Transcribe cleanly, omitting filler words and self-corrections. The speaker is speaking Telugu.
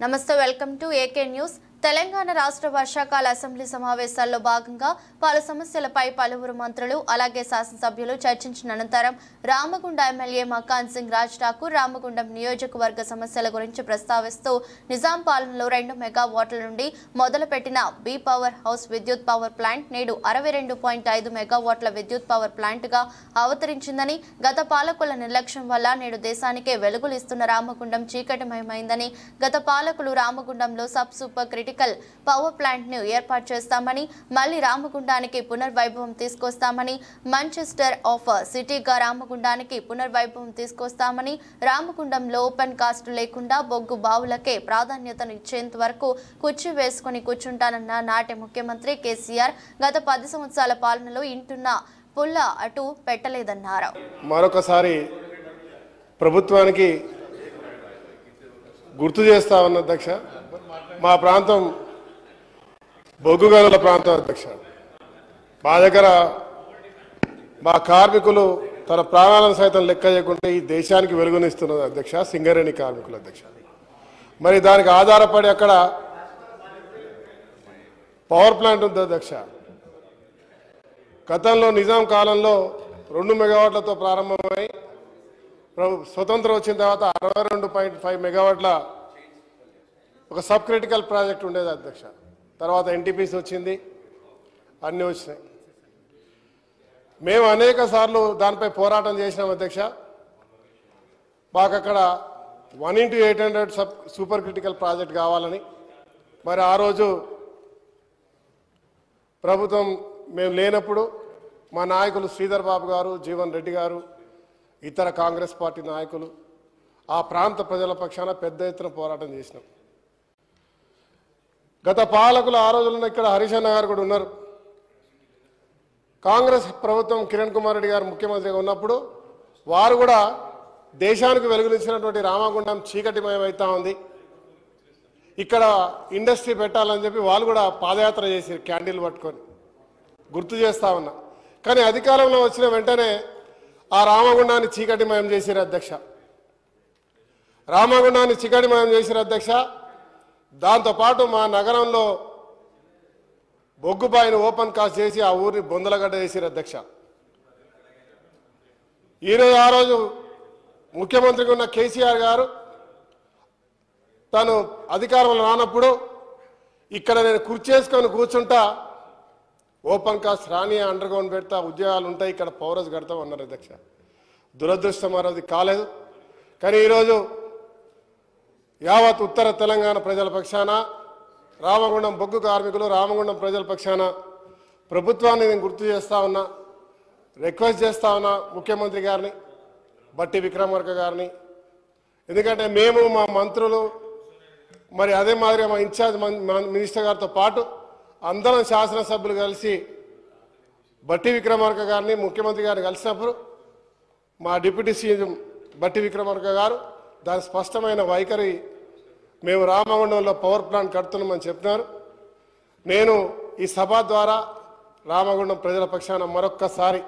నమస్తే welcome to AK news. Telangana రాష్ట్ర వర్షాకాల అసెంబ్లీ సమావేశాల్లో భాగంగా పలు సమస్యలపై పలువురు మంత్రులు అలాగే శాసనసభ్యులు చర్చించిన అనంతరం రామగుండ ఎమ్మెల్యే మకాన్ సింగ్ రాజ్ ఠాకూర్ రామగుండం నియోజకవర్గ సమస్యల గురించి ప్రస్తావిస్తూ నిజాం పాలనలో 2 మెగావాట్ల నుండి మొదలుపెట్టిన బి పవర్ హౌస్ విద్యుత్ పవర్ ప్లాంట్ నేడు 62.5 మెగావాట్ల విద్యుత్ పవర్ ప్లాంట్గా అవతరించిందని, గత పాలకుల నిర్లక్ష్యం వల్ల నేడు దేశానికే వెలుగులిస్తున్న రామగుండం చీకటిమయమైందని, గత పాలకులు రామగుండంలో sub super critical power plant ను ఏర్పాటు చేస్తామని, మళ్లీ రామగుండానికి పునర్వైభవం తీసుకొస్తామని, మాంచెస్టర్ ఆఫ్ సిటీగా రామగుండానికి పునర్వైభవం తీసుకొస్తామని, రామగుండంలో ఓపెన్ కాస్ట్ లేకుండా బొగ్గు బావులకే ప్రాధాన్యతను ఇచ్చేంత వరకు కుర్చీ వేసుకుని కూర్చుంటానన్న నాటి ముఖ్యమంత్రి కేసీఆర్ గత 10 సంవత్సరాల పాలనలో ఇంటున్న పుల్ల అటు పెట్టలేదన్నారు. మరొకసారి ప్రభుత్వానికి గుర్తు చేస్తా ఉన్న అధ్యక్ష, మా ప్రాంతం బొగ్గు గనుల ప్రాంతం అధ్యక్ష. మా దగ్గర మా కార్మికులు తన ప్రాణాలను సైతం లెక్క చేయకుండా ఈ దేశానికి వెలుగునిస్తున్నది అధ్యక్ష, సింగరేణి కార్మికులు అధ్యక్ష. మరి దానికి ఆధారపడి అక్కడ పవర్ ప్లాంట్ ఉంది అధ్యక్ష. గతంలో నిజాం కాలంలో 2 మెగావాట్లతో ప్రారంభమై స్వతంత్రం వచ్చిన తర్వాత 62.5 మెగావాట్ల ఒక సబ్ క్రిటికల్ ప్రాజెక్ట్ ఉండేది అధ్యక్ష. తర్వాత ఎన్టీపీసీ వచ్చింది, అన్నీ వచ్చినాయి. మేము అనేక సార్లు దానిపై పోరాటం చేసినాం అధ్యక్ష. మాకు అక్కడ 1x800 సూపర్ క్రిటికల్ ప్రాజెక్ట్ కావాలని. మరి ఆ రోజు ప్రభుత్వం మేము లేనప్పుడు మా నాయకులు శ్రీధర్ బాబు గారు, జీవన్ రెడ్డి గారు, ఇతర కాంగ్రెస్ పార్టీ నాయకులు ఆ ప్రాంత ప్రజల పక్షాన పెద్ద ఎత్తున పోరాటం చేసినాం. గత పాలకులు ఆ రోజుల్లో ఇక్కడ హరీషన్న గారు కూడా ఉన్నారు. కాంగ్రెస్ ప్రభుత్వం కిరణ్ కుమార్ రెడ్డి గారు ముఖ్యమంత్రిగా ఉన్నప్పుడు వారు కూడా దేశానికి వెలుగునిచ్చినటువంటి రామగుండం చీకటిమయమవుతా ఉంది, ఇక్కడ ఇండస్ట్రీ పెట్టాలని చెప్పి వాళ్ళు కూడా పాదయాత్ర చేసి క్యాండిల్ పట్టుకొని గుర్తు చేస్తా ఉన్నా. కానీ అధికారంలో వచ్చిన వెంటనే ఆ రామగుండాన్ని చీకటిమయం చేసిరు అధ్యక్ష. రామగుండాన్ని చీకటిమయం చేసిరు అధ్యక్ష. దాంతోపాటు మా నగరంలో బొగ్గుబాయిని ఓపెన్ కాస్ట్ చేసి ఆ ఊరిని బొందలగడ్డ చేసిరు అధ్యక్ష. ఈరోజు ఆ రోజు ముఖ్యమంత్రిగా ఉన్న కేసీఆర్ గారు తను అధికారంలో రానప్పుడు ఇక్కడ నేను కుర్చేసుకొని కూర్చుంటా, ఓపెన్ కాస్ట్ రాని, అండర్ గ్రౌండ్ పెడతా, ఉద్యోగాలు ఉంటాయి, ఇక్కడ పౌరస్ కడతాం అన్నారు అధ్యక్ష. దురదృష్టం అది కాలేదు. కానీ ఈరోజు యావత్ ఉత్తర తెలంగాణ ప్రజల పక్షాన, రామగుండం బొగ్గు కార్మికులు, రామగుండం ప్రజల పక్షాన ప్రభుత్వాన్ని నేను గుర్తు చేస్తా ఉన్నా, రిక్వెస్ట్ చేస్తా ఉన్నా ముఖ్యమంత్రి గారిని, బట్టి విక్రమార్క గారిని. ఎందుకంటే మేము మా మంత్రులు మరి అదే మాదిరిగా మా ఇన్ఛార్జ్ మినిస్టర్ గారితో పాటు అందరం శాసనసభ్యులు కలిసి బట్టి విక్రమార్క గారిని, ముఖ్యమంత్రి గారిని కలిసినప్పుడు మా డిప్యూటీ సీఎం బట్టి విక్రమార్క గారు దాని స్పష్టమైన వైఖరి, మేము రామగుండంలో పవర్ ప్లాంట్ కడుతున్నామని చెప్పినారు. నేను ఈ సభ ద్వారా రామగుండం ప్రజల పక్షాన మరొక్కసారి